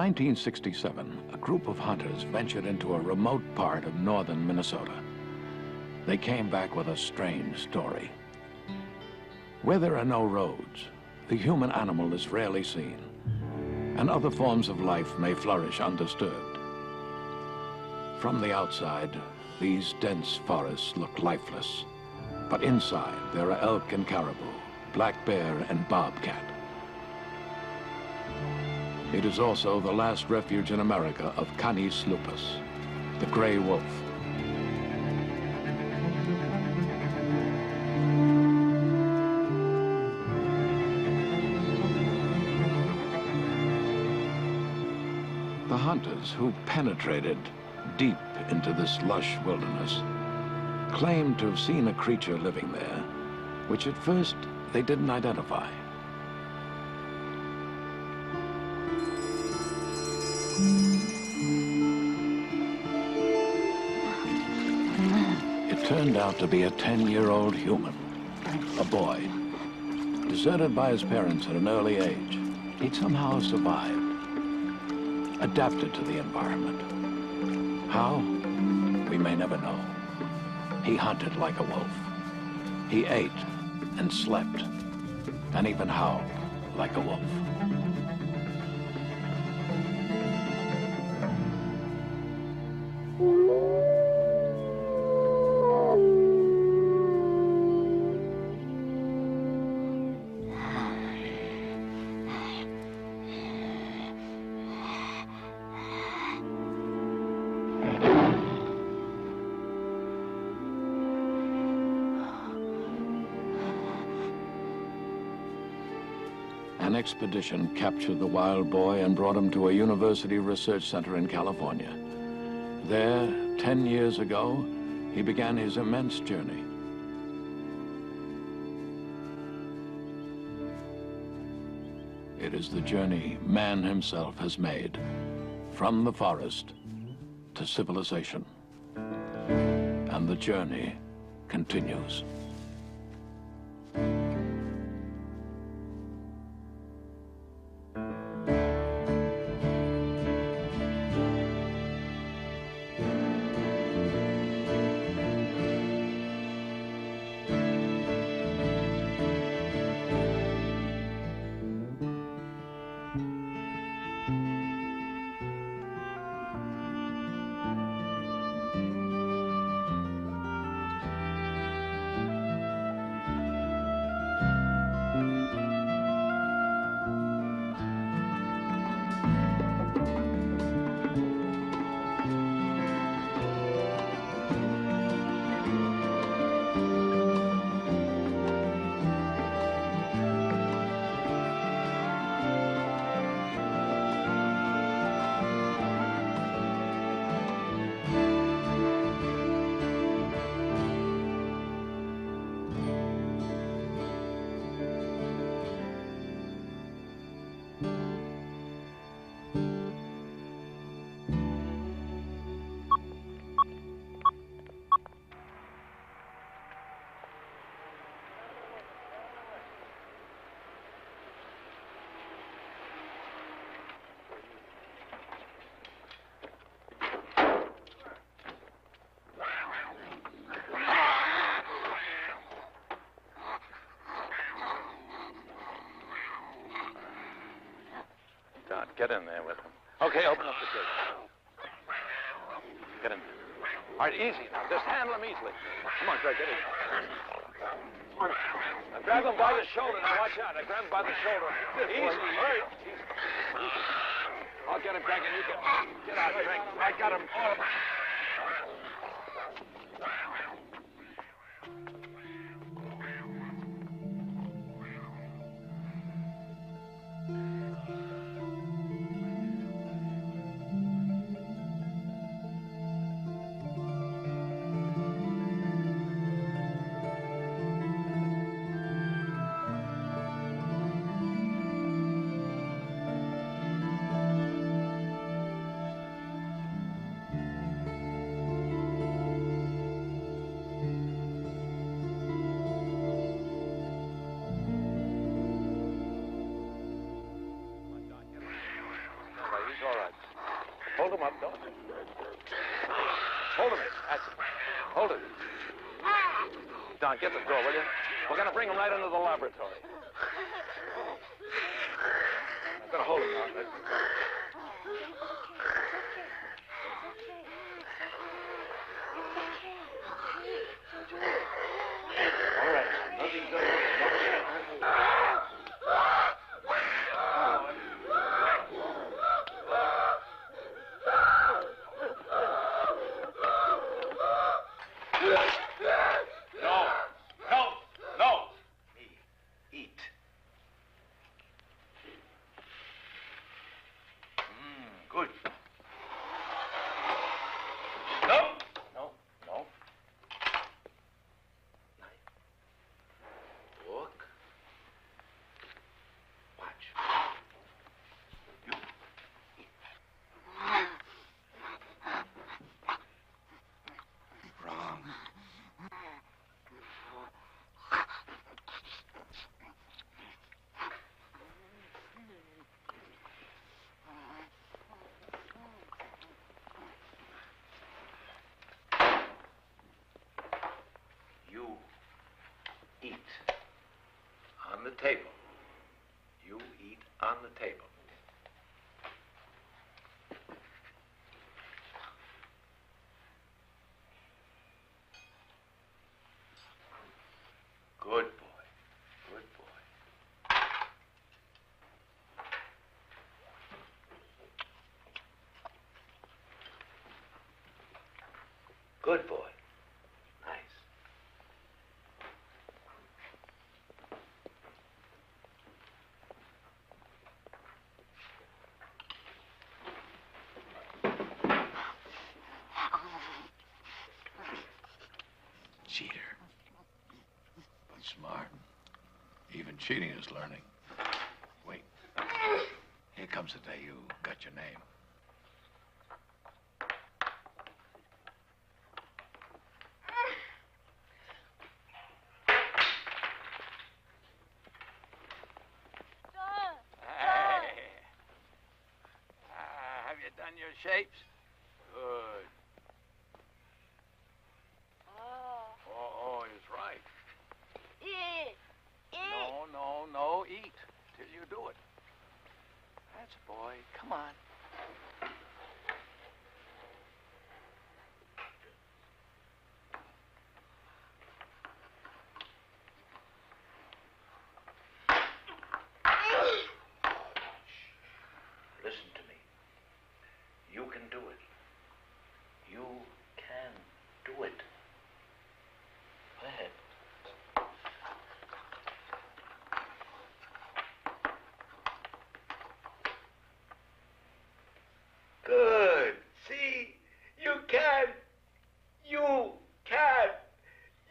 1967, a group of hunters ventured into a remote part of northern Minnesota. They came back with a strange story. Where there are no roads, the human animal is rarely seen, and other forms of life may flourish undisturbed. From the outside, these dense forests look lifeless, but inside there are elk and caribou, black bear and bobcat. It is also the last refuge in America of Canis lupus, the gray wolf. The hunters who penetrated deep into this lush wilderness claimed to have seen a creature living there, which at first they didn't identify. It turned out to be a 10-year-old human, a boy. Deserted by his parents at an early age, he'd somehow survived, adapted to the environment. How? We may never know. He hunted like a wolf. He ate and slept, and even howled like a wolf. An expedition captured the wild boy and brought him to a university research center in California. There, 10 years ago, he began his immense journey. It is the journey man himself has made, from the forest to civilization. And the journey continues. Get in there with him. Okay, open up the gate. Get in there. All right, easy now. Just handle him easily. Come on, Greg, get in. Now grab him by the shoulder. Now watch out. Now grab him by the shoulder. Easy. Hurry. I'll get him, Greg, and you get out, Greg. I got him. All of them. Hold him up, don't. Hold him. That's it. Hold it. Don, get the door, will you? We're going to bring him right into the laboratory. I'm going to hold him now. All right. Nothing's going to eat on the table. You eat on the table. Good boy. Good boy. Good boy. Cheater. But smart. Even cheating is learning. Wait. Here comes the day you got your name. Have you done your shapes? Good. Oh, he's right. No, eat till you do it. That's a boy. Come on. Listen to me. You can do it. You can do it. Go ahead. Good. See? You can. You can.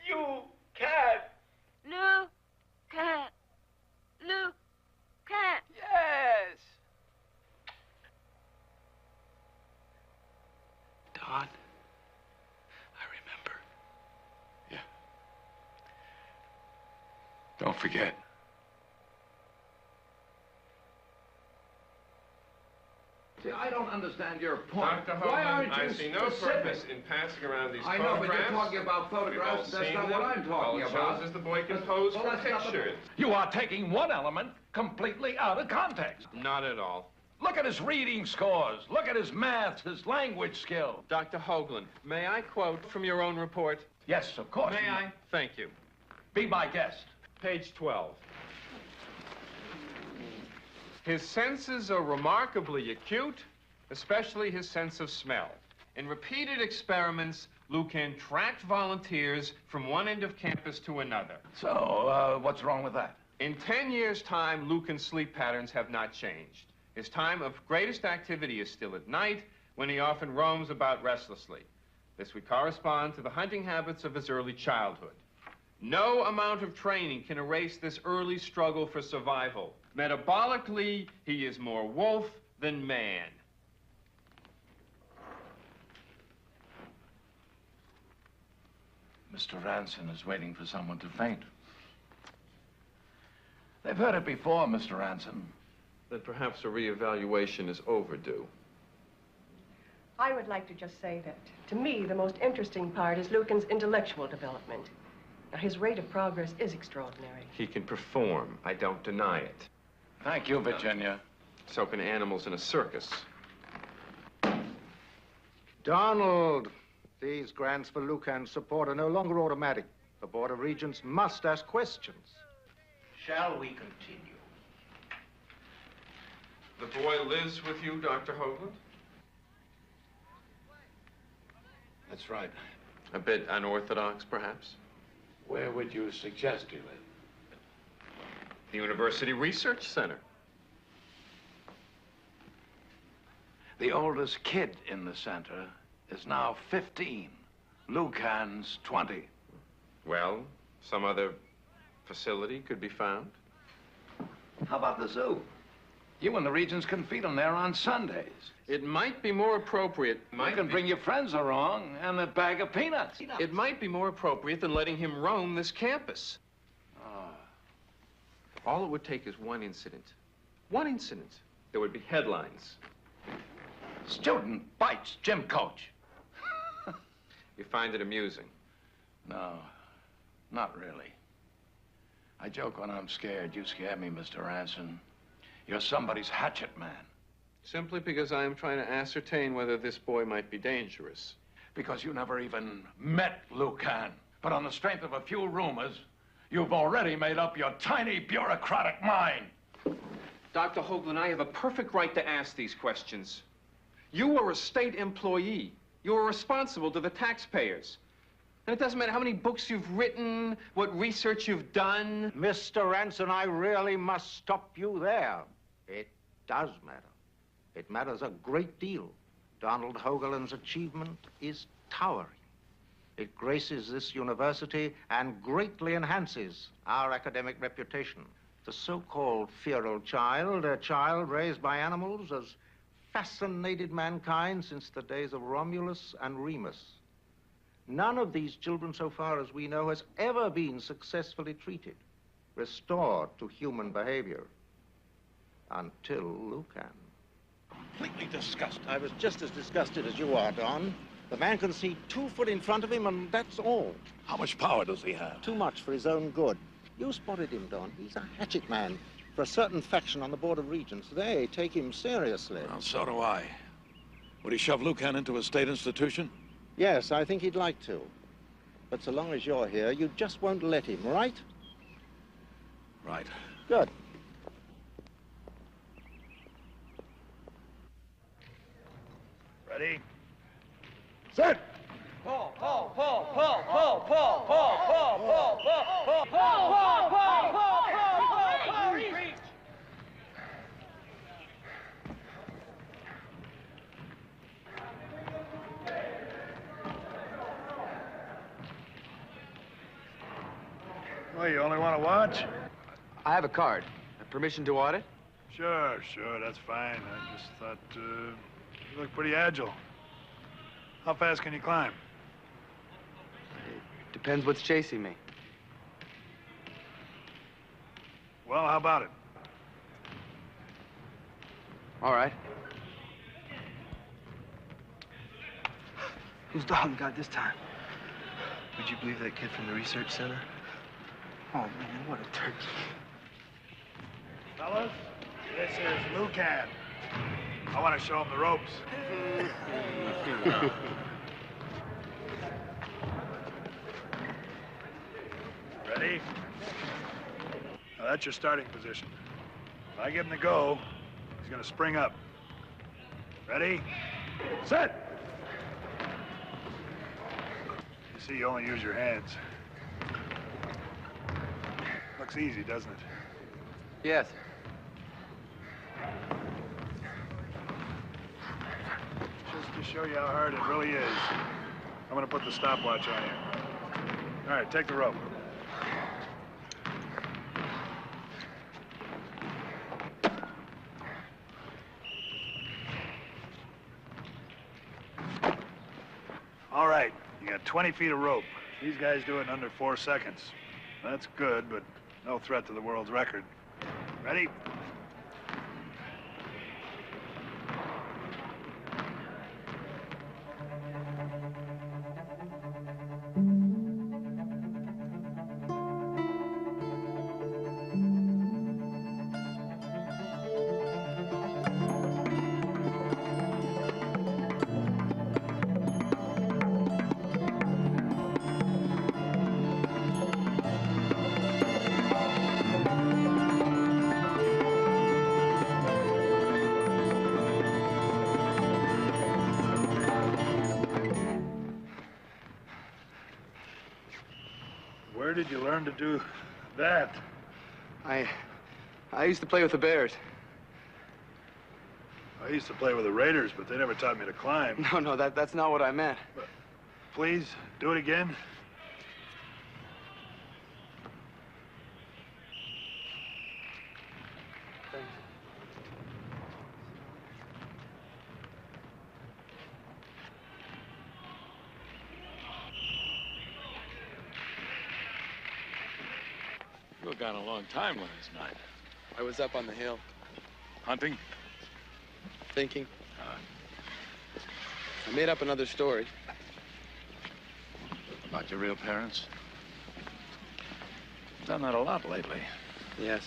You can. Lucan. Lucan. Yes. Don, I remember. Yeah. Don't forget. See, I don't understand your point. Dr. Why Hoagland, aren't you I see no specific? purpose in passing around these I know, photographs. but you're talking about photographs. That's not what I'm talking All it about. shows is the boy can pose Well, for that's not the- pictures. You are taking one element completely out of context. Not at all. Look at his reading scores. Look at his math, his language skill. Dr. Hoagland, may I quote from your own report? Yes, of course. May I? Thank you. Be my guest. Page 12. His senses are remarkably acute, especially his sense of smell. In repeated experiments, Lucan tracked volunteers from one end of campus to another. So, what's wrong with that? In 10 years' time, Lucan's sleep patterns have not changed. His time of greatest activity is still at night, when he often roams about restlessly. This would correspond to the hunting habits of his early childhood. No amount of training can erase this early struggle for survival. Metabolically, he is more wolf than man. Mr. Ranson is waiting for someone to faint. They've heard it before, Mr. Ranson. Then perhaps a reevaluation is overdue. I would like to just say that, to me, the most interesting part is Lucan's intellectual development. Now, his rate of progress is extraordinary. He can perform. I don't deny it. Thank you, Virginia. So can animals in a circus. Donald, these grants for Lucan's support are no longer automatic. The Board of Regents must ask questions. Shall we continue? The boy lives with you, Dr. Hoagland? That's right. A bit unorthodox, perhaps? Where would you suggest he live? The University Research Center. The oldest kid in the center is now 15. Lucan's 20. Well, some other facility could be found. How about the zoo? You and the Regents can feed them there on Sundays. It might be more appropriate. You can bring your friends along and a bag of peanuts. It might be more appropriate than letting him roam this campus. All it would take is one incident. One incident. There would be headlines. Student bites gym coach. You find it amusing? No, not really. I joke when I'm scared. You scare me, Mr. Ranson. You're somebody's hatchet man. Simply because I am trying to ascertain whether this boy might be dangerous. Because you never even met Lucan. But on the strength of a few rumors, you've already made up your tiny bureaucratic mind. Dr. Hoagland, I have a perfect right to ask these questions. You are a state employee. You are responsible to the taxpayers. And it doesn't matter how many books you've written, what research you've done. Mr. Ranson, I really must stop you there. It does matter. It matters a great deal. Donald Hoagland's achievement is towering. It graces this university and greatly enhances our academic reputation. The so-called feral child, a child raised by animals, has fascinated mankind since the days of Romulus and Remus. None of these children, so far as we know, has ever been successfully treated, restored to human behavior, until Lucan. Completely disgusted. I was just as disgusted as you are, Don. The man can see 2 foot in front of him, and that's all. How much power does he have? Too much for his own good. You spotted him, Don. He's a hatchet man for a certain faction on the Board of Regents. They take him seriously. Well, so do I. Would he shove Lucan into a state institution? Yes, I think he'd like to. But so long as you're here, you just won't let him, right? Right. Good. Ready? Set! Pull, pull, pull, pull, pull, pull, pull, pull, pull, pull, pull, pull, pull, pull, reach. Well, you only want to watch? I have a card. Permission to audit? Sure, that's fine. I just thought, you look pretty agile. How fast can you climb? It depends what's chasing me. Well, how about it? All right. Whose dog got this time? Would you believe that kid from the research center? Oh, man, what a turkey. Fellas, this is Lucan. I want to show him the ropes. Ready? Now, that's your starting position. If I give him the go, he's going to spring up. Ready? Set! You see, you only use your hands. Looks easy, doesn't it? Yes. Just to show you how hard it really is, I'm going to put the stopwatch on you. All right, take the rope. All right, you got 20 feet of rope. These guys do it in under 4 seconds. That's good, but no threat to the world's record. Ready? Where did you learn to do that? I used to play with the Bears. I used to play with the Raiders, but they never taught me to climb. No, that's not what I meant. But please, do it again. You were gone a long time last night. I was up on the hill, Hunting? thinking. I made up another story. About your real parents? Done that a lot lately. Yes.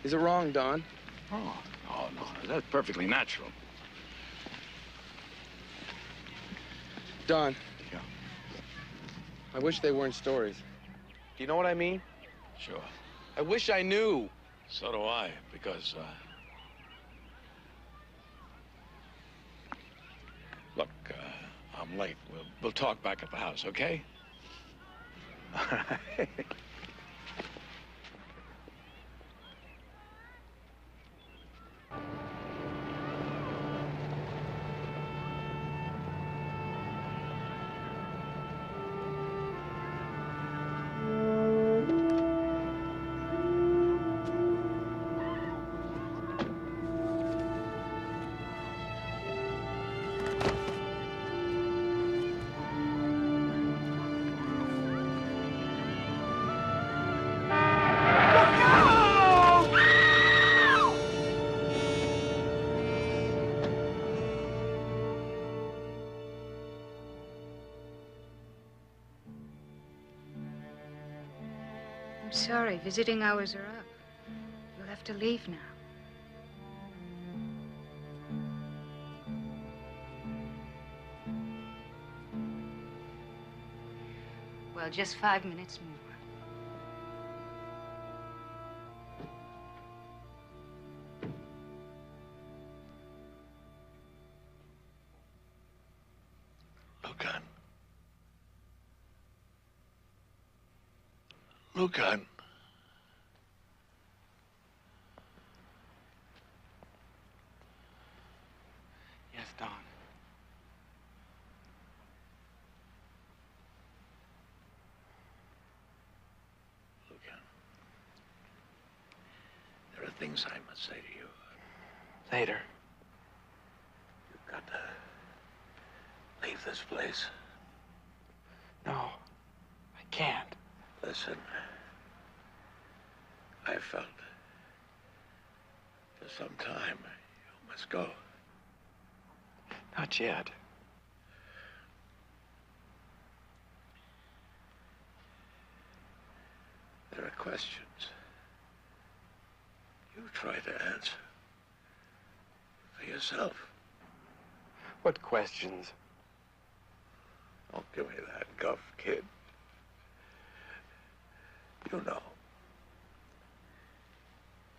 Is it wrong, Don? Oh, no, that's perfectly natural. Don. Yeah. I wish they weren't stories. Do you know what I mean? Sure. I wish I knew. So do I, because, look, I'm late. We'll talk back at the house, okay? All right. I'm sorry, visiting hours are up. You'll have to leave now. Well, just 5 minutes more. Lucan. Lucan. Yes, Don. Lucan. There are things I must say to you. Later. You've got to leave this place. No, I can't. Listen, I felt for some time you must go. Not yet. There are questions you try to answer for yourself. What questions? Don't give me that guff, kid. You know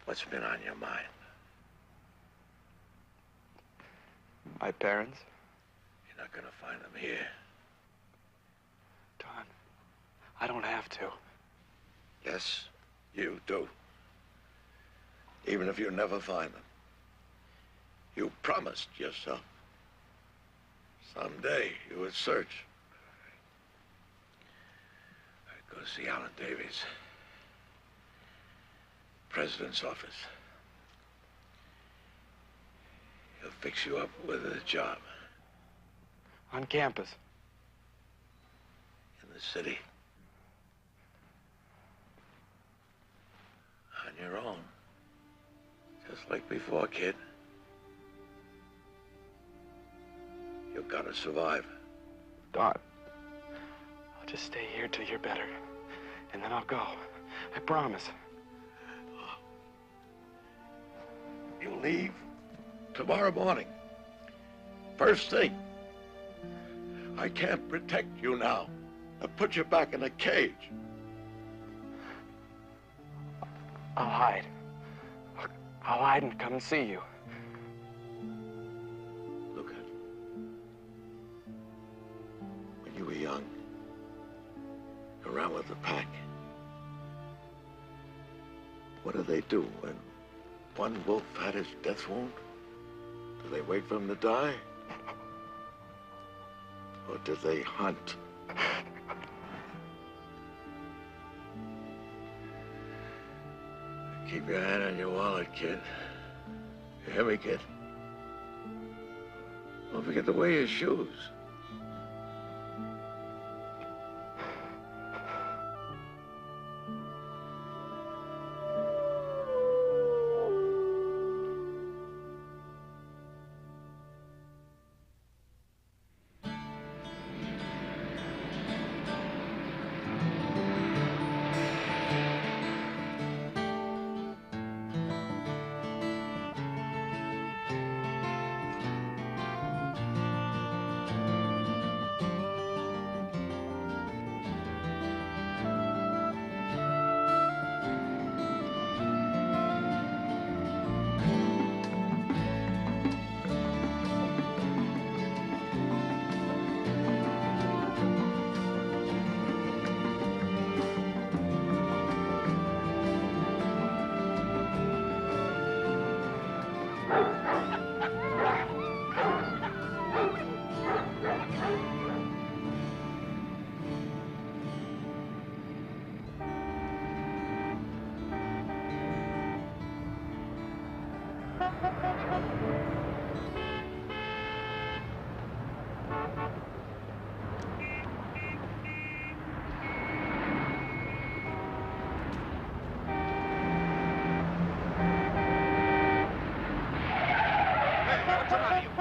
what's been on your mind. My parents? You're not gonna find them here. Don, I don't have to. Yes, you do. Even if you never find them. You promised yourself someday you would search. I'd go see Alan Davies, President's office. He'll fix you up with a job. On campus? In the city. On your own. Just like before, kid. You've got to survive. Don, I'll just stay here till you're better. And then I'll go. I promise. You leave tomorrow morning. First thing. I can't protect you now. I'll put you back in a cage. I'll hide. I'll hide and come and see you. Look at when you were young, around with the pack? What do they do when one wolf had his death wound? Do they wait for him to die? Or do they hunt? Keep your hand on your wallet, kid. You hear me, kid? Don't forget to wear your shoes.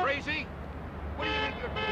Crazy? What do you think you're doing?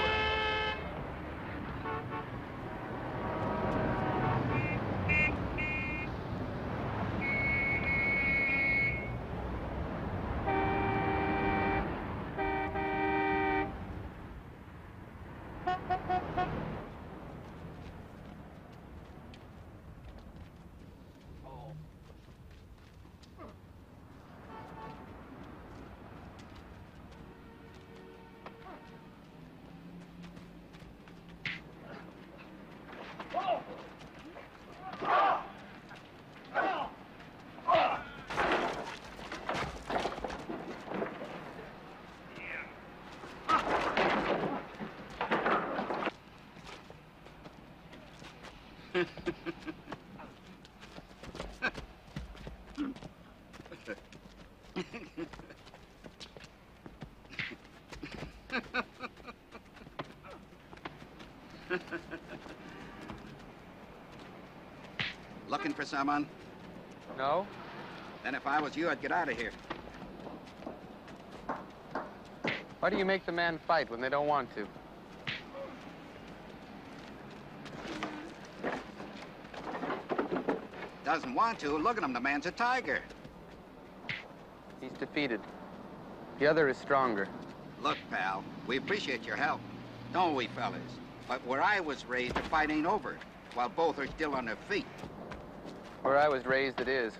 Looking for someone? No. Then if I was you, I'd get out of here. Why do you make the man fight when they don't want to? Doesn't want to. Look at him, the man's a tiger. He's defeated. The other is stronger. Look, pal, we appreciate your help. Don't we, fellas? But where I was raised, the fight ain't over, while both are still on their feet. Where I was raised, it is.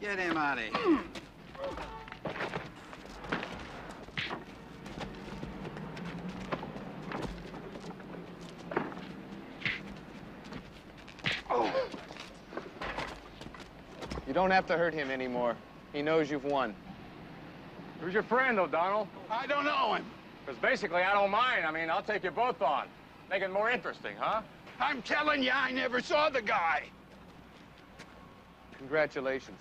Get him out of here. You don't have to hurt him anymore. He knows you've won. Who's your friend, O'Donnell? I don't know him. Because basically, I don't mind. I mean, I'll take you both on. Make it more interesting, huh? I'm telling you, I never saw the guy. Congratulations.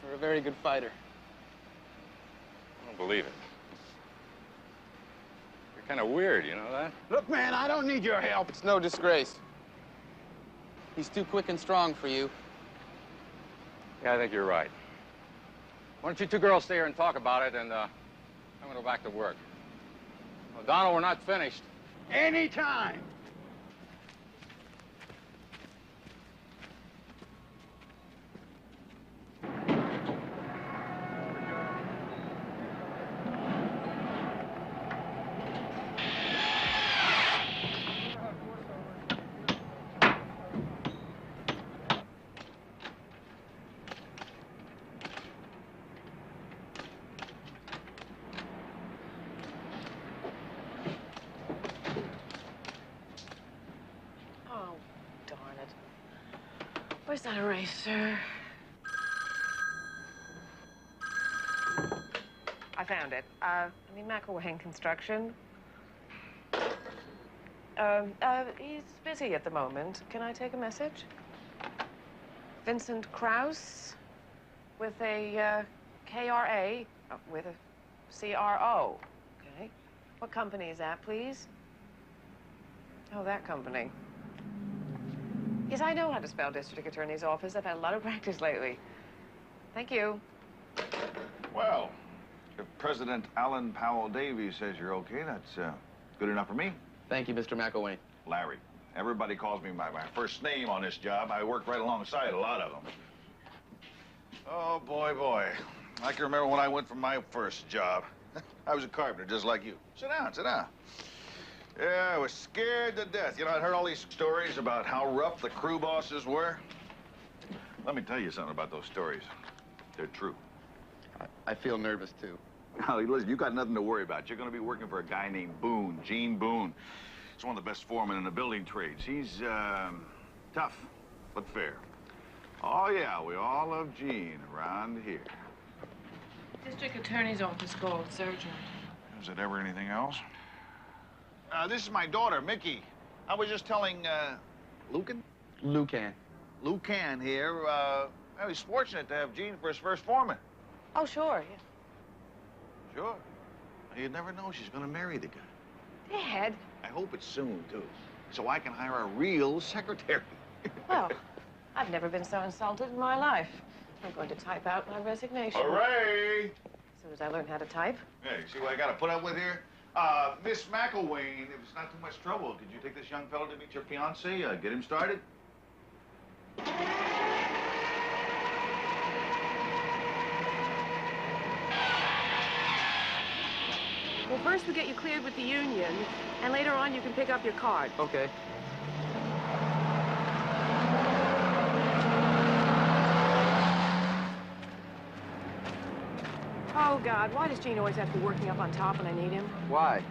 You're a very good fighter. I don't believe it. You're kind of weird, you know that? Look, man, I don't need your help. It's no disgrace. He's too quick and strong for you. Yeah, I think you're right. Why don't you two girls stay here and talk about it, and I'm going to go back to work. O'Donnell, we're not finished. Anytime. Where's that eraser? I found it. I need McElwain Construction. He's busy at the moment. Can I take a message? Vincent Krause with a KRA, with a CRO. Okay. What company is that, please? Oh, that company. Yes, I know how to spell district attorney's office. I've had a lot of practice lately. Thank you. Well, if President Alan Powell Davies says you're okay, that's good enough for me. Thank you, Mr. McElwain. Larry. Everybody calls me by my first name on this job. I work right alongside a lot of them. Oh, boy, boy. I can remember when I went for my first job. I was a carpenter, just like you. Sit down, sit down. Yeah, I was scared to death. You know, I'd heard all these stories about how rough the crew bosses were. Let me tell you something about those stories. They're true. I feel nervous, too. Now, listen, you got nothing to worry about. You're going to be working for a guy named Boone, Gene Boone. He's one of the best foremen in the building trades. He's, tough, but fair. Oh, yeah, we all love Gene around here. District Attorney's Office called, Sergeant. Is it ever anything else? This is my daughter, Mickey. I was just telling, Lucan? Lucan. Lucan here, he's fortunate to have Gene for his first foreman. Oh, sure, yeah. Sure. You'd never know she's gonna marry the guy. Dad. I hope it's soon, too, so I can hire a real secretary. Well, I've never been so insulted in my life. I'm going to type out my resignation. Hooray! As soon as I learn how to type. Hey, see what I gotta put up with here? Miss McElwain, if it's not too much trouble, could you take this young fellow to meet your fiancé, get him started? Well, first we get you cleared with the union, and later on you can pick up your card. Okay. Oh, God, why does Gene always have to be working up on top when I need him? Why?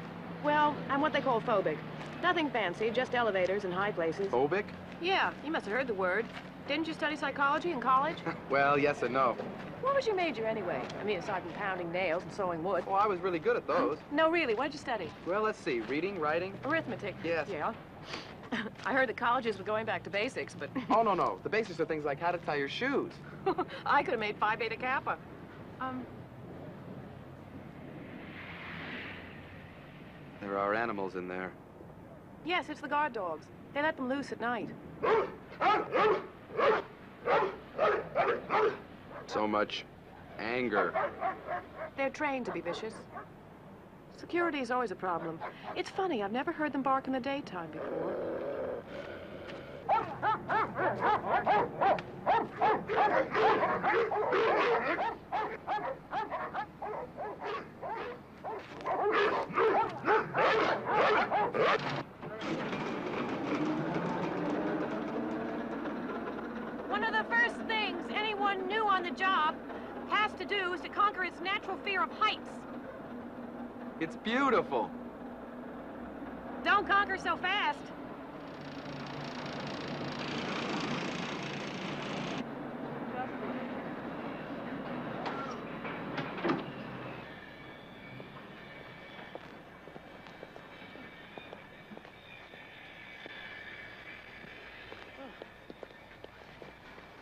Well, I'm what they call phobic. Nothing fancy, just elevators and high places. Phobic? Yeah, you must have heard the word. Didn't you study psychology in college? Well, yes and no. What was your major anyway? I mean, aside from pounding nails and sawing wood. Oh, I was really good at those. No, really, what did you study? Well, let's see. Reading, writing. Arithmetic. Yes. Yeah. I heard the colleges were going back to basics, but... Oh, no, no. The basics are things like how to tie your shoes. I could have made Phi Beta Kappa. There are animals in there. Yes, it's the guard dogs. They let them loose at night. So much anger. They're trained to be vicious. Security is always a problem. It's funny, I've never heard them bark in the daytime before. One of the first things anyone new on the job has to do is to conquer its natural fear of heights. It's beautiful. Don't conquer so fast.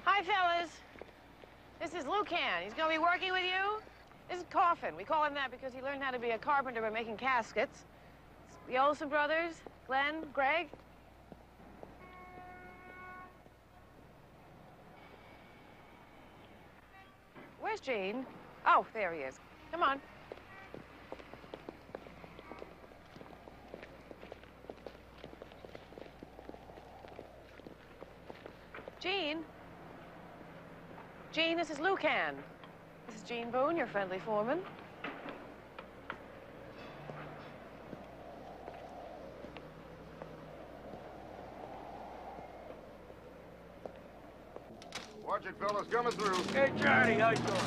Hi, fellas. This is Lucan. He's going to be working with you. This is Coffin. We call him that because he learned how to be a carpenter by making caskets. It's the Olsen brothers, Glenn, Greg. Where's Gene? Oh, there he is. Come on. Gene? Gene, this is Lucan. This is Gene Boone, your friendly foreman. Watch it, fellas, coming through. Hey, Johnny, how you doing?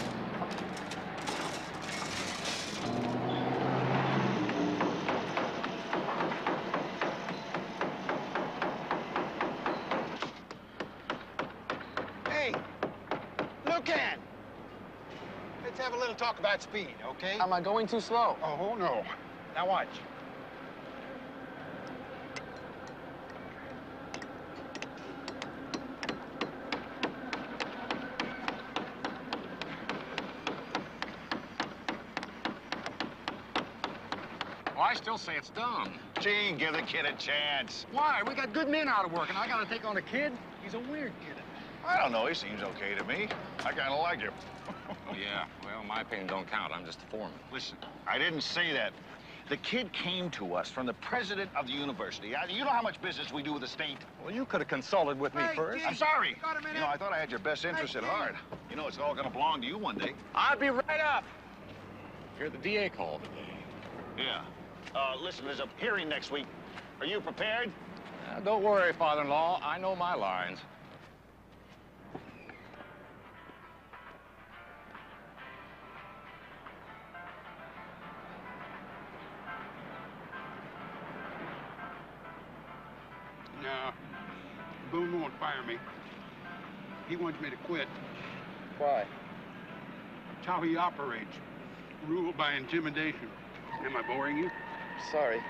have a little talk about speed, okay? Am I going too slow? Oh, no. Now watch. Well, I still say it's dumb. Gene, give the kid a chance. Why? We got good men out of work, and I gotta take on a kid? He's a weird kid. I don't know. He seems okay to me. I kind of like him. Yeah, well, my opinion don't count. I'm just a foreman. Listen, I didn't say that. The kid came to us from the president of the university. You know how much business we do with the state? Well, you could have consulted with me first. I'm sorry. You know, I thought I had your best interest at heart. You know, it's all going to belong to you one day. I'll be right up. Hear the DA call today. Yeah. Listen, there's a hearing next week. Are you prepared? Don't worry, father-in-law. I know my lines. No, Boone won't fire me. He wants me to quit. Why? It's how he operates. Ruled by intimidation. Am I boring you? Sorry.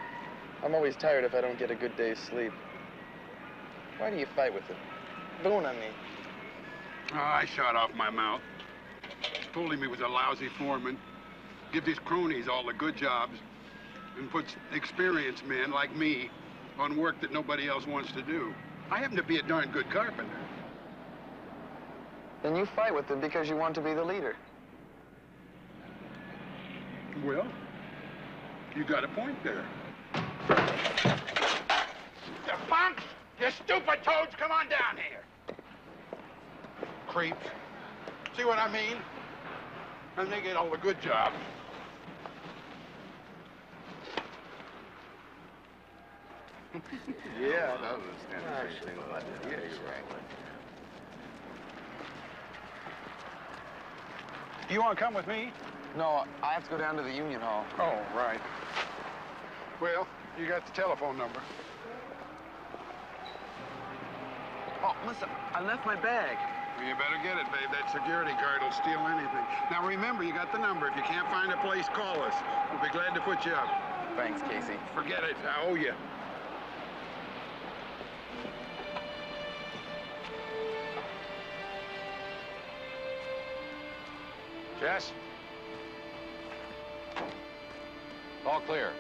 I'm always tired if I don't get a good day's sleep. Why do you fight with him? Boone, I mean. Oh, I shot off my mouth. Told him he was a lousy foreman. Gives his cronies all the good jobs. And puts experienced men like me on work that nobody else wants to do. I happen to be a darn good carpenter. Then you fight with him because you want to be the leader. Well, you got a point there. You punks! You stupid toads, come on down here. Creeps. See what I mean? And they get all the good jobs. Yeah, I don't understand the same thing about that. Yeah, you're right. You want to come with me? No, I have to go down to the Union Hall. Oh, right. Well, you got the telephone number. Oh, listen, I left my bag. Well, you better get it, babe. That security guard will steal anything. Now, remember, you got the number. If you can't find a place, call us. We'll be glad to put you up. Thanks, Casey. Forget it. I owe you. Jess? All clear.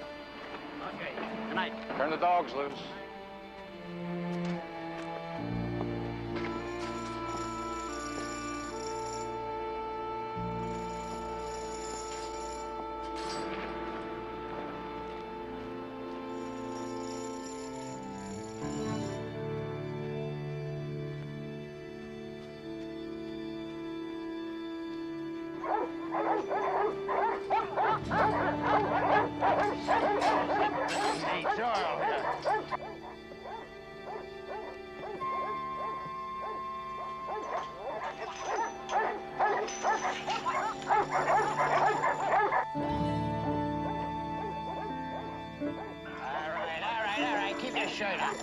Okay. Good night. Turn the dogs loose. Hey, Charles. All right. Keep your shirt on.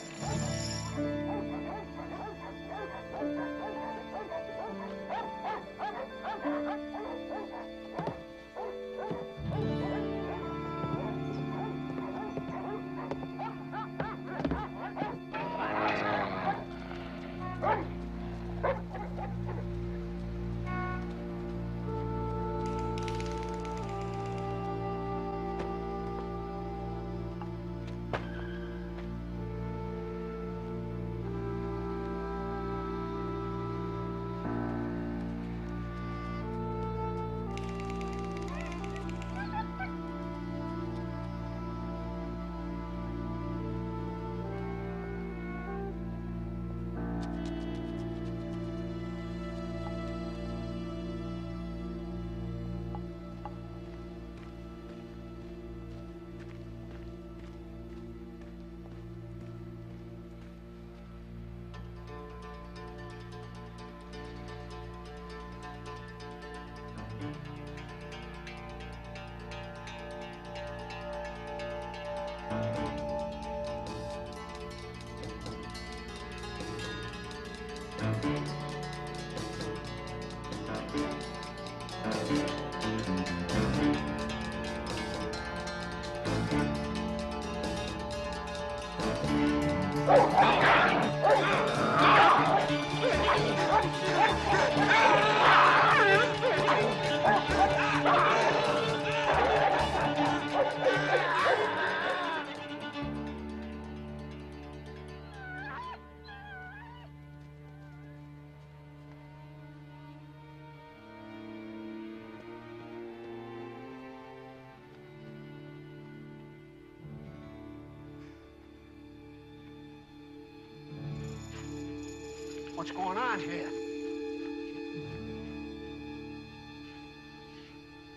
What's going on here?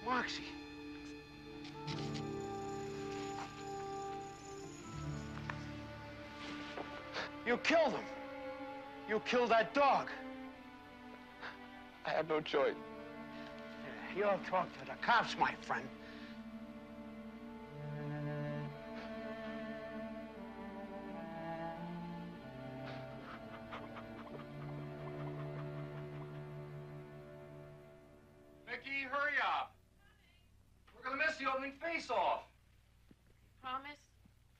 Moxie. You killed him. You killed that dog. I had no choice. You'll talk to the cops, my friend. Mickey, hurry up. We're gonna miss the opening face-off. Promise?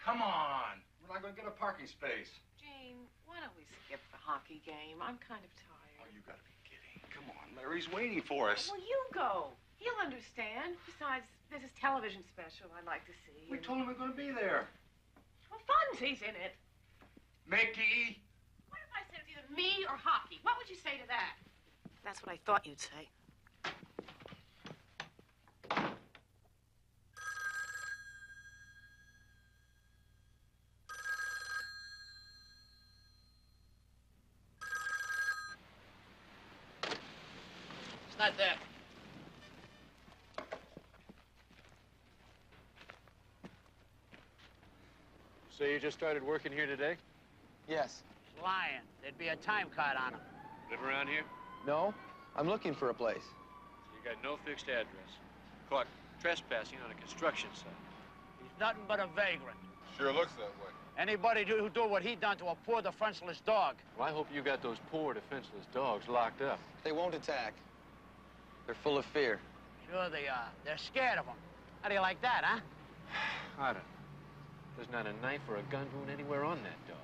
Come on. We're not gonna get a parking space. Gene, why don't we skip the hockey game? I'm kind of tired. Oh, you gotta be kidding. Come on, Larry's waiting for us. Well, you go. He'll understand. Besides, there's this television special I'd like to see. We told him we're gonna be there. Well, Fonzie's in it. Mickey! What if I said it's either me or hockey? What would you say to that? That's what I thought you'd say. It's not there. So you just started working here today? Yes. He's lying. There'd be a time card on him. Live around here? No, I'm looking for a place. You got no fixed address. Caught trespassing on a construction site. He's nothing but a vagrant. Sure looks that way. Anybody who do what he done to a poor defenseless dog. Well, I hope you got those poor defenseless dogs locked up. They won't attack. They're full of fear. Sure they are. They're scared of him. How do you like that, huh? I don't know. There's not a knife or a gun wound anywhere on that dog.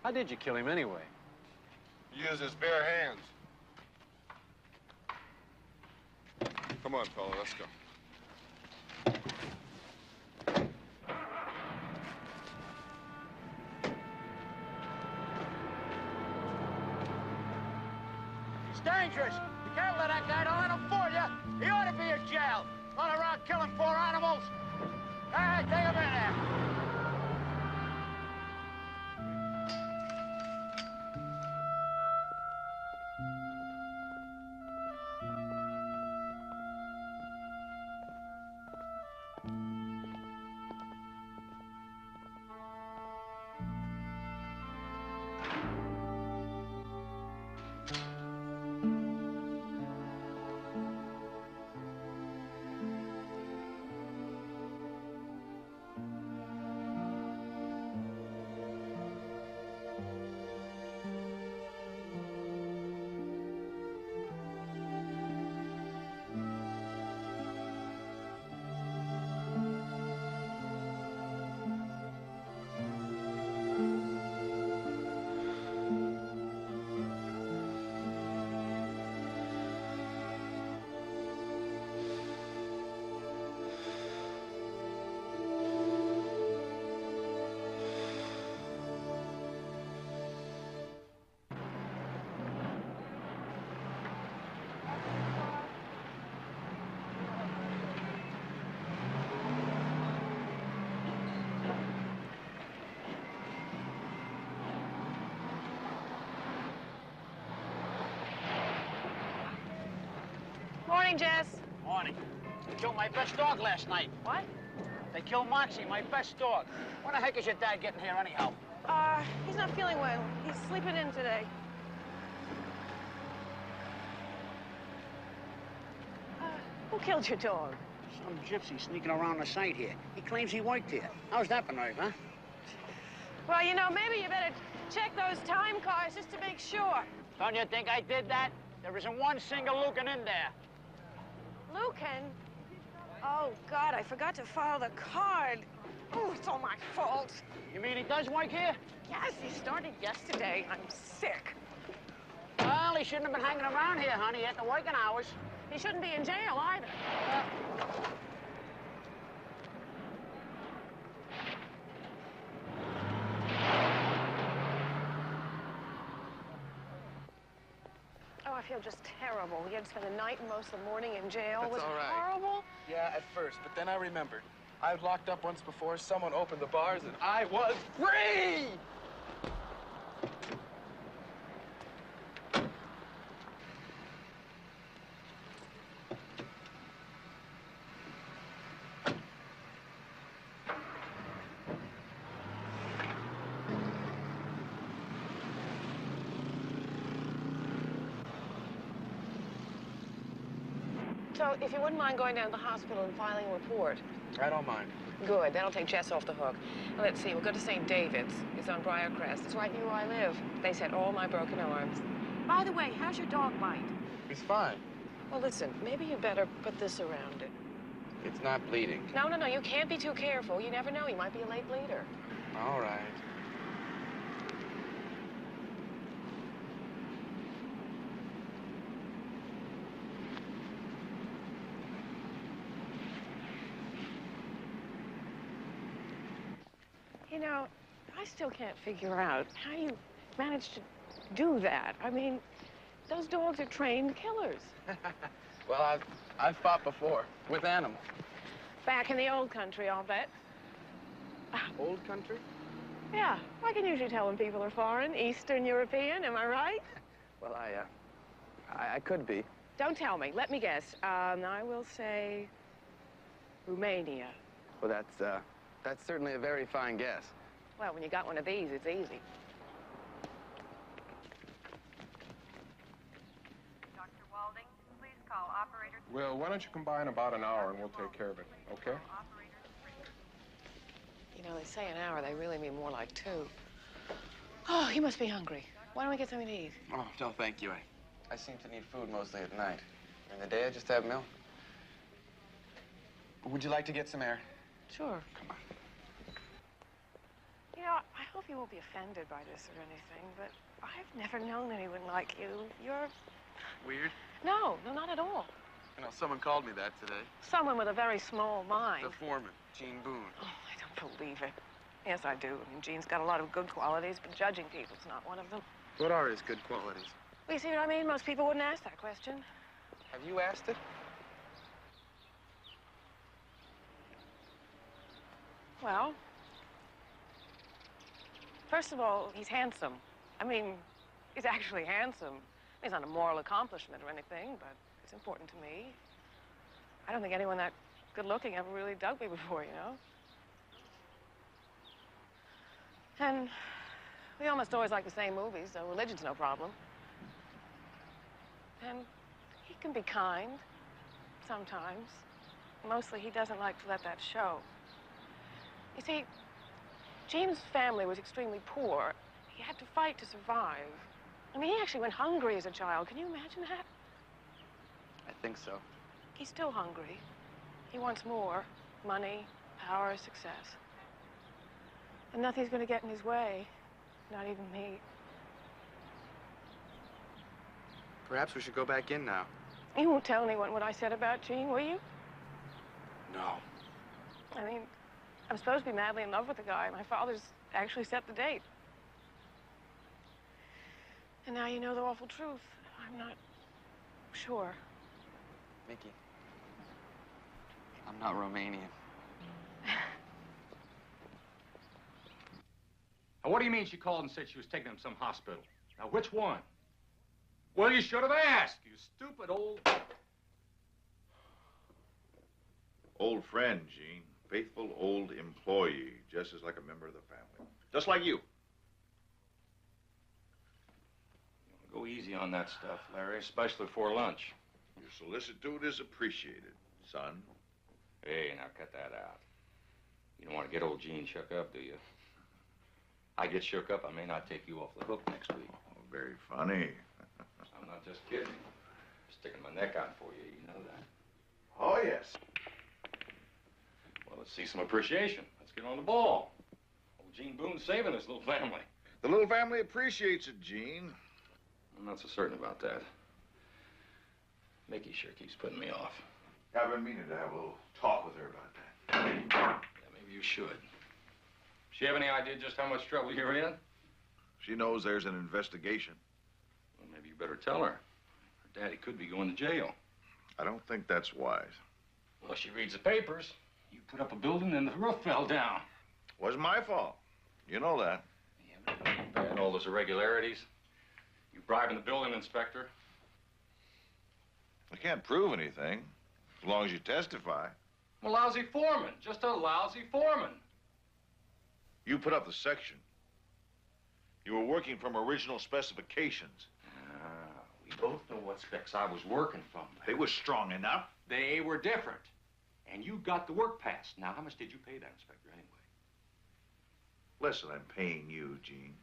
How did you kill him anyway? Use his bare hands. Come on, fella, let's go. It's dangerous. You can't let that guy, don't let him fool you. He ought to be in jail. Run around killing poor animals. All right, take him in there. Morning, Jess. Morning. They killed my best dog last night. What? They killed Moxie, my best dog. When the heck is your dad getting here anyhow? He's not feeling well. He's sleeping in today. Who killed your dog? Some gypsy sneaking around the site here. He claims he worked here. How's that for nerve, huh? Well, you know, maybe you better check those time cards just to make sure. Don't you think I did that? There isn't one single Lucan in there. Lucan? Oh, God, I forgot to file the card. Oh, it's all my fault. You mean he does work here? Yes, he started yesterday. I'm sick. Well, he shouldn't have been hanging around here, honey, at the working hours. He shouldn't be in jail either. Oh, I feel just terrible. He had to spend the night and most of the morning in jail. That's Was all it right. horrible? Yeah, at first, but then I remembered. I was locked up once before. Someone opened the bars, and I was free! So, if you wouldn't mind going down to the hospital and filing a report. I don't mind. Good. That'll take Jess off the hook. Now, let's see. We'll go to St. David's. It's on Briarcrest. It's right near where I live. They set all my broken arms. By the way, how's your dog bite? He's fine. Well, listen, maybe you better put this around it. It's not bleeding. No, you can't be too careful. You never know. You might be a late bleeder. All right. You know, I still can't figure out how you managed to do that. I mean, those dogs are trained killers. Well, I've fought before, with animals. Back in the old country, I'll bet. Old country? Yeah, I can usually tell when people are foreign, Eastern European, am I right? Well, I could be. Don't tell me. Let me guess. I will say Romania. Well, that's certainly a very fine guess. Well, when you got one of these, it's easy. Dr. Walding, please call operator. Well, why don't you come by in about an hour and we'll take care of it, okay? You know, they say an hour, they really mean more like 2. Oh, you must be hungry. Why don't we get something to eat? Oh, no, thank you. I seem to need food mostly at night. During the day, I just have milk. Would you like to get some air? Sure. Come on. You know, I hope you won't be offended by this or anything, but I've never known anyone like you. You're... Weird? No, not at all. You know, someone called me that today. Someone with a very small mind. The foreman, Gene Boone. Oh, I don't believe it. Yes, I do. I mean, Gene's got a lot of good qualities, but judging people's not one of them. What are his good qualities? Well, you see what I mean? Most people wouldn't ask that question. Have you asked it? Well, first of all, he's handsome. I mean, he's actually handsome. He's not a moral accomplishment or anything, but it's important to me. I don't think anyone that good-looking ever really dug me before, you know? And we almost always like the same movies, so religion's no problem. And he can be kind, sometimes. Mostly, he doesn't like to let that show. You see, James' family was extremely poor. He had to fight to survive. I mean, he actually went hungry as a child. Can you imagine that? I think so. He's still hungry. He wants more. Money, power, success. And nothing's going to get in his way. Not even me. Perhaps we should go back in now. You won't tell anyone what I said about Gene, will you? No. I mean, I'm supposed to be madly in love with the guy. My father's actually set the date. And now you know the awful truth. I'm not sure. Mickey, I'm not Romanian. Now, what do you mean she called and said she was taking him to some hospital? Now, which one? Well, you should have asked, you stupid old... Old friend, Gene. Faithful old employee, just as like a member of the family. Just like you. Go easy on that stuff, Larry, especially before lunch. Your solicitude is appreciated, son. Hey, now cut that out. You don't want to get old Gene shook up, do you? I get shook up, I may not take you off the hook next week. Oh, very funny. I'm not just kidding. Sticking my neck out for you, you know that. Oh, yes. Well, let's see some appreciation. Let's Get on the ball. Old Gene Boone's saving his little family. The little family appreciates it, Gene. I'm not so certain about that. Mickey sure keeps putting me off. I've been meaning to have a little talk with her about that. Yeah, maybe you should. She have any idea just how much trouble you're in? She knows there's an investigation. Well, maybe you better tell her. Her daddy could be going to jail. I don't think that's wise. Well, she reads the papers. You put up a building and the roof fell down. Wasn't my fault. You know that. Yeah, but bad, all those irregularities. You bribing the building inspector. I can't prove anything, as long as you testify. I'm a lousy foreman, just a lousy foreman. You put up the section. You were working from original specifications. We both know what specs I was working from. They were strong enough. They were different. And you got the work passed. Now, how much did you pay that inspector anyway? Less than I'm paying you, Gene.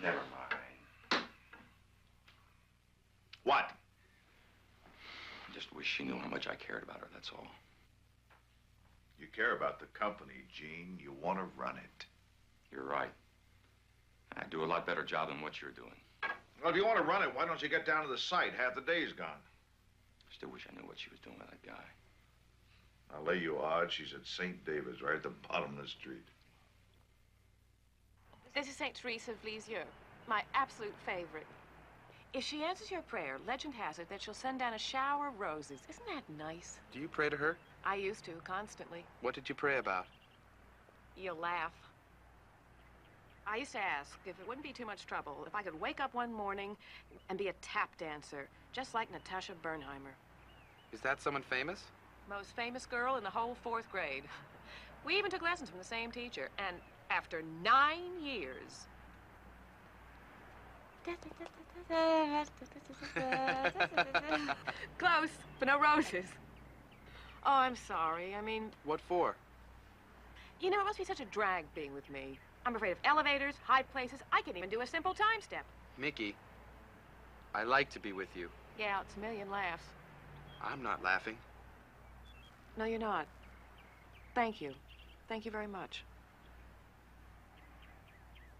Never mind. What? I just wish she knew how much I cared about her, that's all. You care about the company, Gene. You want to run it. You're right. I do a lot better job than what you're doing. Well, if you want to run it, why don't you get down to the site? Half the day's gone. I still wish I knew what she was doing with that guy. I'll lay you odds she's at St. David's, right at the bottom of the street. This is St. Teresa of Lisieux, my absolute favorite. If she answers your prayer, legend has it that she'll send down a shower of roses. Isn't that nice? Do you pray to her? I used to, constantly. What did you pray about? You'll laugh. I used to ask if it wouldn't be too much trouble if I could wake up one morning and be a tap dancer, just like Natasha Bernheimer. Is that someone famous? Most famous girl in the whole 4th grade. We even took lessons from the same teacher, and after 9 years... Close, but no roses. Oh, I'm sorry. I mean... What for? You know, it must be such a drag being with me. I'm afraid of elevators, high places. I can't even do a simple time step. Mickey, I like to be with you. Yeah, it's a million laughs. I'm not laughing. No, you're not. Thank you. Thank you very much.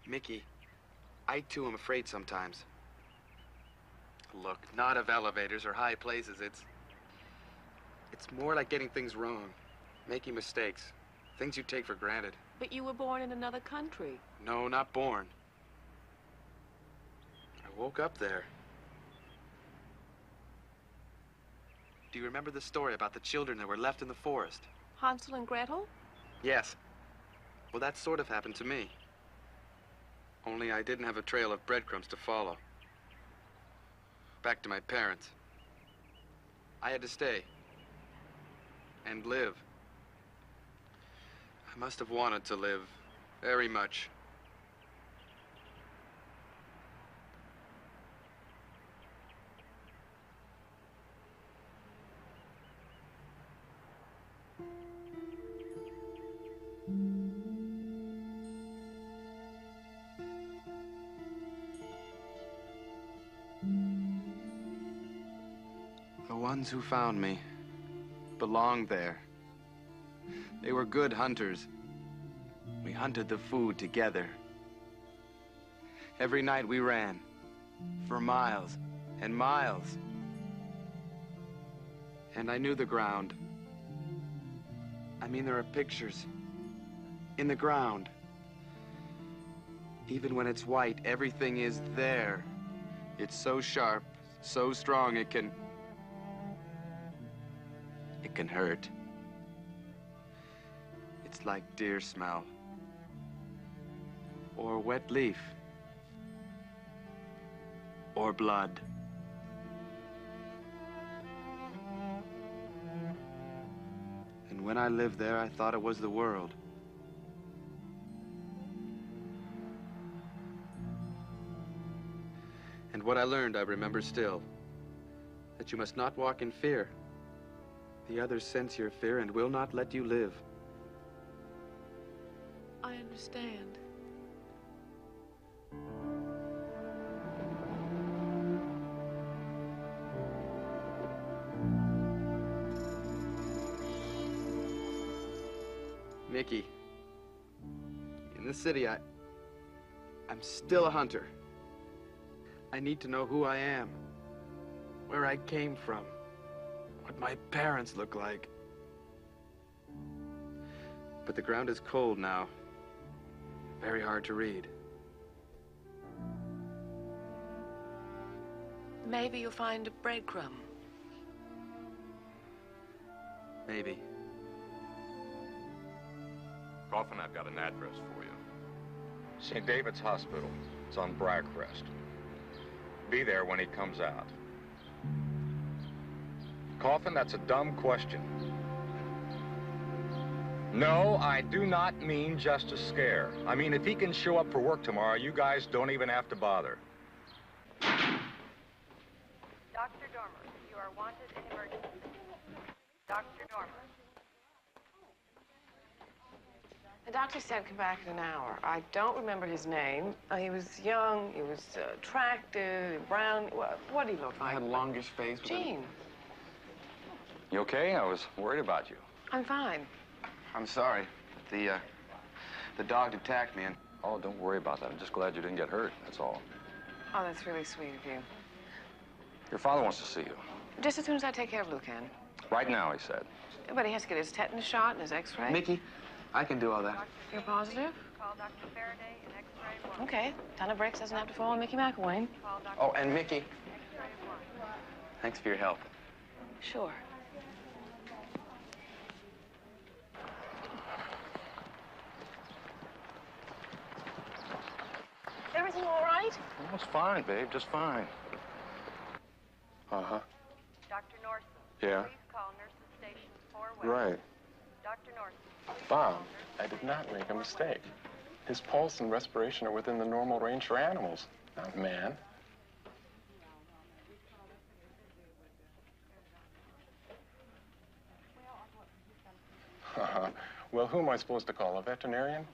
Mickey, I too am afraid sometimes. Look, not of elevators or high places. It's more like getting things wrong, making mistakes, things you take for granted. But you were born in another country. No, not born. I woke up there. Do you remember the story about the children that were left in the forest? Hansel and Gretel? Yes. Well, that sort of happened to me. Only I didn't have a trail of breadcrumbs to follow. Back to my parents. I had to stay. And live. I must have wanted to live very much. The ones who found me belonged there. They were good hunters. We hunted the food together. Every night we ran for miles and miles. And I knew the ground. I mean, there are pictures in the ground. Even when it's white, everything is there. It's so sharp, so strong, it can hurt. It's like deer smell. Or wet leaf. Or blood. And when I lived there, I thought it was the world. And what I learned, I remember still. That you must not walk in fear. The others sense your fear and will not let you live. I understand. Mickey, in this city, I'm still a hunter. I need to know who I am, where I came from, what my parents look like. But the ground is cold now. Very hard to read. Maybe you'll find a breadcrumb. Maybe. Coffin, I've got an address for you. St. David's Hospital. It's on Briarcrest. Be there when he comes out. Coffin, that's a dumb question. No, I do not mean just a scare. I mean, if he can show up for work tomorrow, you guys don't even have to bother. Dr. Dormer, you are wanted in emergency. Dr. Dormer. The doctor said come back in an hour. I don't remember his name. He was young, he was attractive, brown. What did he look like? I had longish face. Gene. You okay? I was worried about you. I'm fine. I'm sorry. The dog attacked me and... Oh, don't worry about that. I'm just glad you didn't get hurt, that's all. Oh, that's really sweet of you. Your father wants to see you. Just as soon as I take care of Lucan. Right now, he said. But he has to get his tetanus shot and his x-ray. Mickey, I can do all that. You're positive? Call Dr. Faraday and X-ray 1. Okay. Ton of bricks doesn't have to fall on Mickey McElwain. Oh, and Mickey, thanks for your help. Sure. Everything all right? Oh, it's fine, babe, just fine. Uh-huh. Dr. Norson. Yeah? Please call nurses station 4 West. Right. Dr. Norson. Please Bob, call I did not make a mistake. His pulse and respiration are within the normal range for animals, not man. Well, who am I supposed to call? A veterinarian?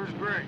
was great.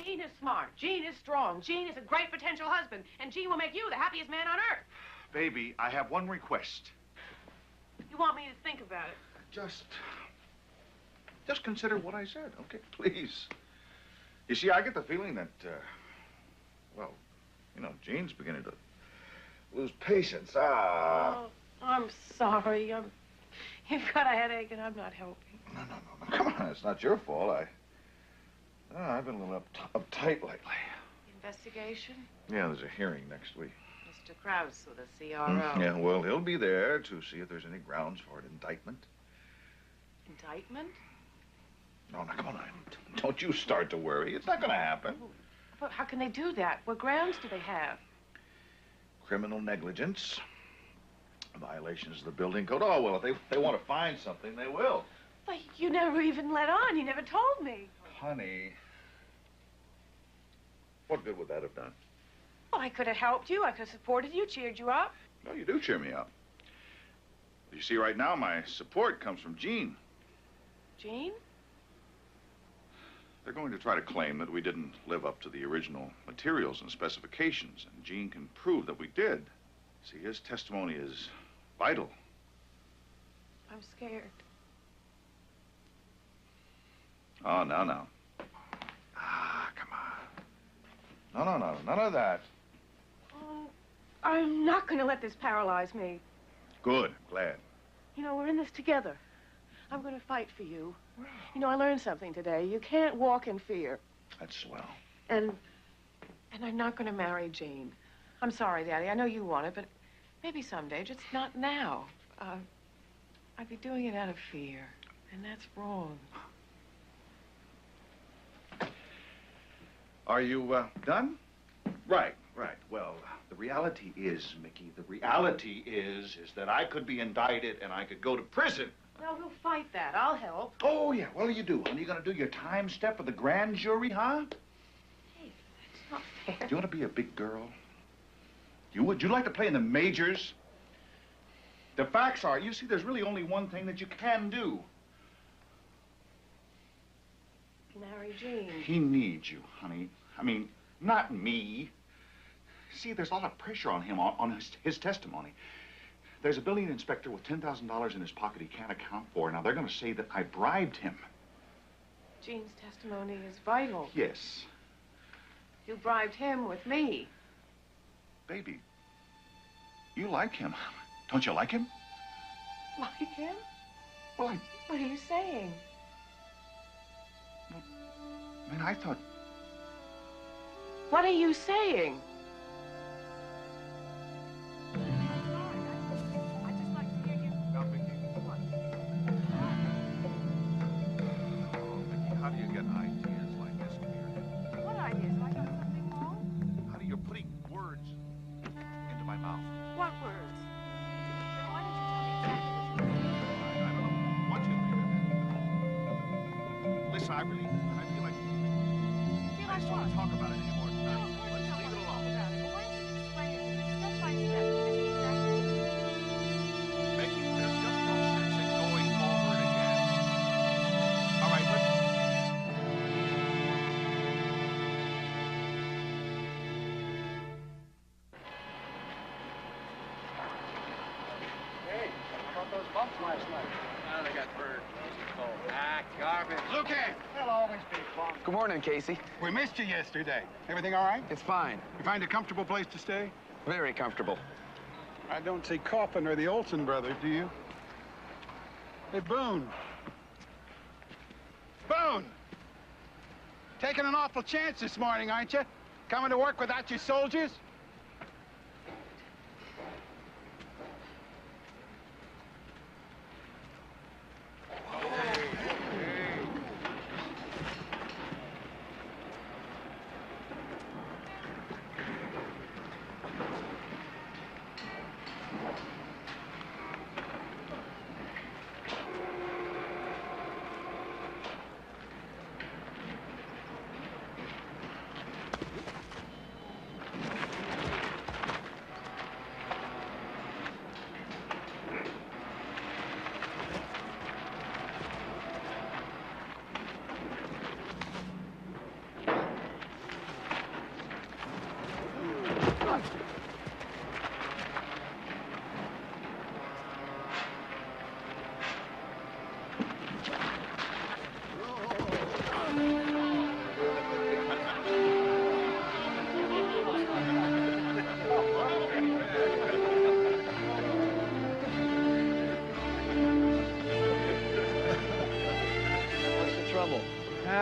Gene is smart. Gene is strong. Gene is a great potential husband. And Gene will make you the happiest man on earth. Baby, I have one request. You want me to think about it? Just consider what I said, okay? Please. You see, I get the feeling that, well, you know, Gene's beginning to lose patience. Oh, I'm sorry. You've got a headache and I'm not helping. No. Come on, it's not your fault. I've been a little uptight lately. Investigation? Yeah, there's a hearing next week. Mr. Krause with the CRO. Yeah, well, he'll be there to see if there's any grounds for an indictment. Indictment? No, come on. Don't you start to worry. It's not going to happen. But how can they do that? What grounds do they have? Criminal negligence, violations of the building code. Oh, well, if they want to find something, they will. But you never even let on. You never told me. Honey, what good would that have done? Well, I could have helped you. I could have supported you, cheered you up. No, you do cheer me up. You see, right now, my support comes from Gene. Gene? They're going to try to claim that we didn't live up to the original materials and specifications, and Gene can prove that we did. See, his testimony is vital. I'm scared. Oh, no. Come on. No, none of that. Oh, I'm not going to let this paralyze me. Good, glad. You know, we're in this together. I'm going to fight for you. You know, I learned something today. You can't walk in fear. That's swell. And I'm not going to marry Gene. I'm sorry, Daddy. I know you want it, but maybe someday, just not now. I'd be doing it out of fear, and that's wrong. Are you, done? Right. Well, the reality is, Mickey, is that I could be indicted and I could go to prison. Well, we'll fight that. I'll help. Oh, yeah. What do you do? When are you going to do your time step with the grand jury, huh? Hey, that's not fair. Do you want to be a big girl? Would you like to play in the majors? The facts are, you see, there's really only one thing that you can do. marry Jean. He needs you, honey. I mean, not me. See, there's a lot of pressure on him on his testimony. There's a building inspector with $10,000 in his pocket he can't account for. Now, they're going to say that I bribed him. Jean's testimony is vital. Yes. You bribed him with me. Baby, you like him. Don't you like him? Like him? Well, What are you saying? I mean, I thought... What are you saying? How do you get ideas like this, dear? What ideas? Have I done something wrong? How do you putting words into my mouth? What words? Then why don't you tell me exactly I don't know what you think. Listen, I feel like... I just want to talk about it anymore tonight. Let's leave it alone. Mickey, there's just no sense in going over it again. All right, let's... Hey, how about those bumps last night? Oh, they got burned. Garbage. Lucan! There'll always be bumps. Good morning, Casey. We missed you yesterday. Everything all right? It's fine. You find a comfortable place to stay? Very comfortable. I don't see Coffin or the Olsen brothers, do you? Hey, Boone. Boone! Taking an awful chance this morning, aren't you? Coming to work without your soldiers?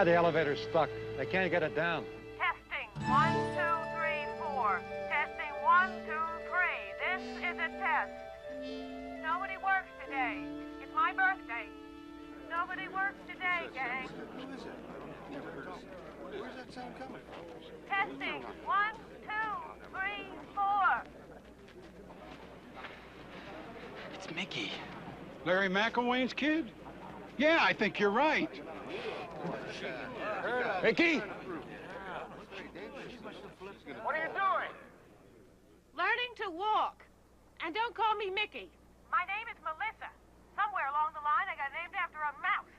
The elevator's stuck. They can't get it down. Testing. 1, 2, 3, 4. Testing. 1, 2, 3. This is a test. Nobody works today. It's my birthday. Nobody works today, gang. Who is it? Never heard of it. Where's that sound coming from? Testing. 1, 2, 3, 4. It's Mickey. Larry McElwain's kid? Yeah, I think you're right. Mickey? What are you doing? Learning to walk. And don't call me Mickey. My name is Melissa. Somewhere along the line, I got named after a mouse.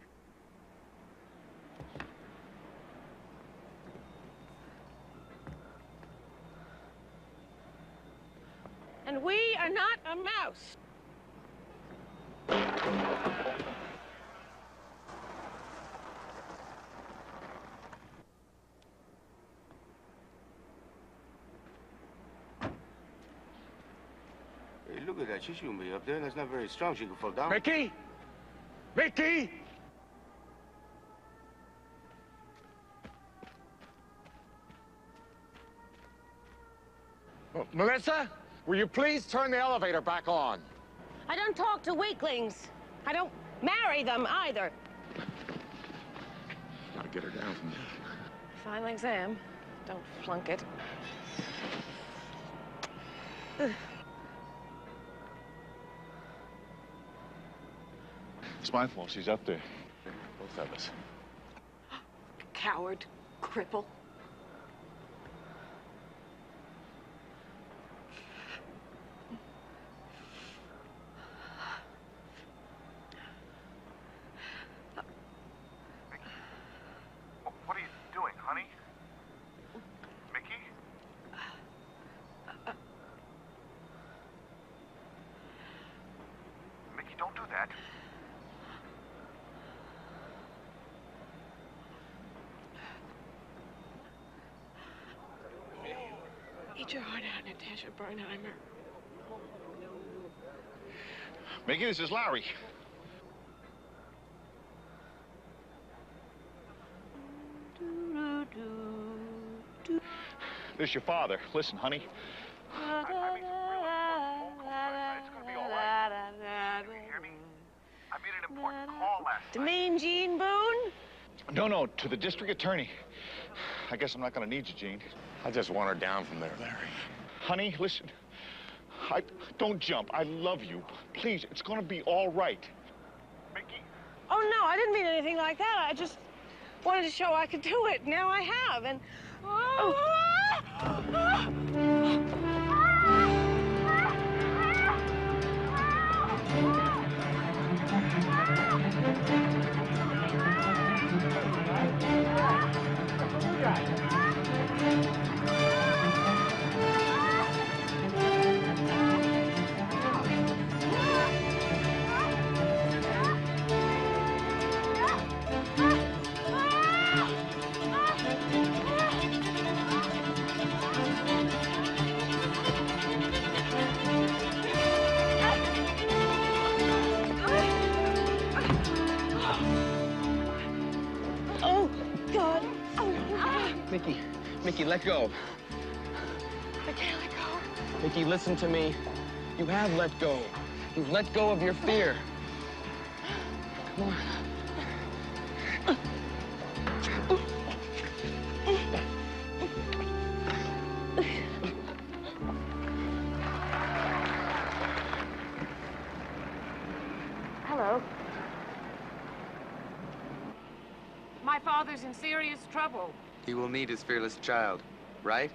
And we are not a mouse. Hey, look at that. She shouldn't be up there. That's not very strong. She could fall down. Mickey? Mickey? Melissa, will you please turn the elevator back on? I don't talk to weaklings. I don't marry them either. Gotta get her down from there. Final exam. Don't flunk it. Ugh. It's my fault she's up there. Both of us. Coward. Cripple. that. Eat your heart out, Natasha Bernheimer. Mickey, this is Larry. This is your father. Listen, honey. I made some really important phone calls last night. It's gonna be all right. Can you hear me? I made an important call last To Mean Gene Boone? No, to the district attorney. I guess I'm not gonna need you, Gene. I just want her down from there, Larry. Honey, listen. Don't jump. I love you. Please, it's gonna be all right. Oh, no, I didn't mean anything like that. I just wanted to show I could do it. Now I have, and... Oh. Mickey, let go. I can't let go. Mickey, listen to me. You have let go. You've let go of your fear. Come on. Hello. My father's in serious trouble. He will need his fearless child, right?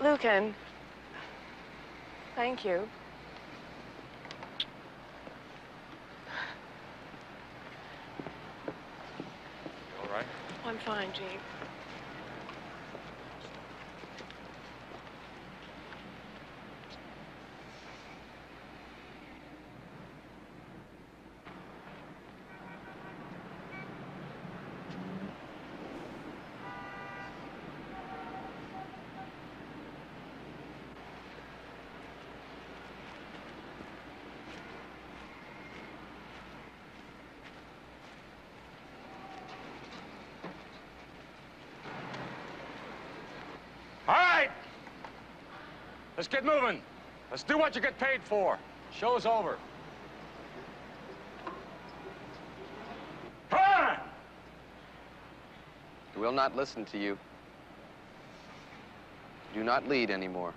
Lucan, thank you. All right? I'm fine, Gene. All right. Let's get moving. Let's do what you get paid for. Show's over. I will not listen to you. Do not lead anymore.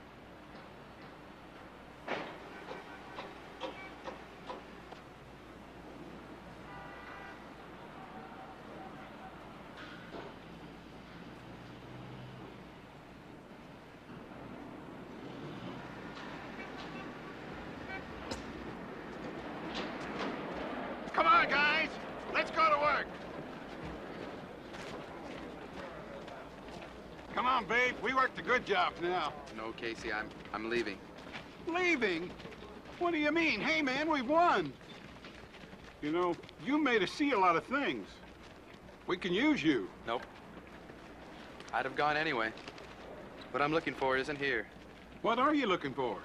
Come on, guys. Let's go to work. Come on, babe. We worked the good jobs now. No, Casey, I'm leaving. Leaving? What do you mean? Hey, man, we've won. You know, you made us see a lot of things. We can use you. Nope. I'd have gone anyway. What I'm looking for isn't here. What are you looking for?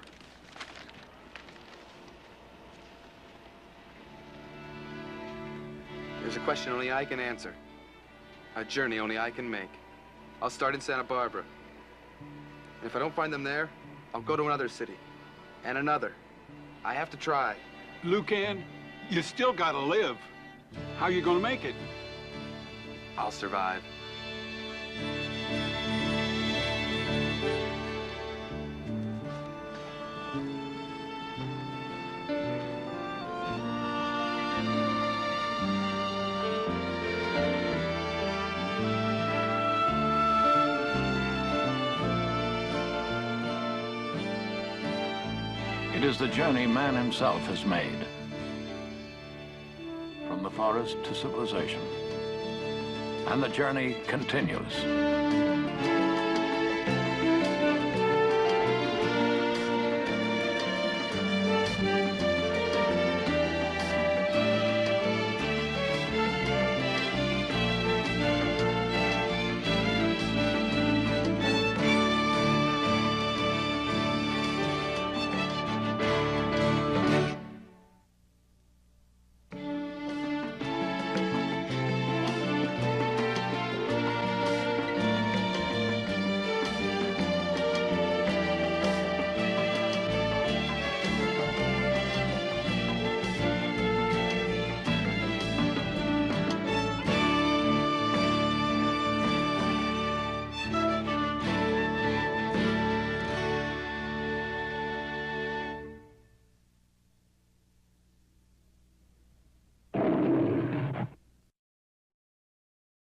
There's a question only I can answer. A journey only I can make. I'll start in Santa Barbara. And if I don't find them there, I'll go to another city. And another. I have to try. Lucan, you still gotta live. How you gonna make it? I'll survive. It is the journey man himself has made, forest to civilization. And the journey continues.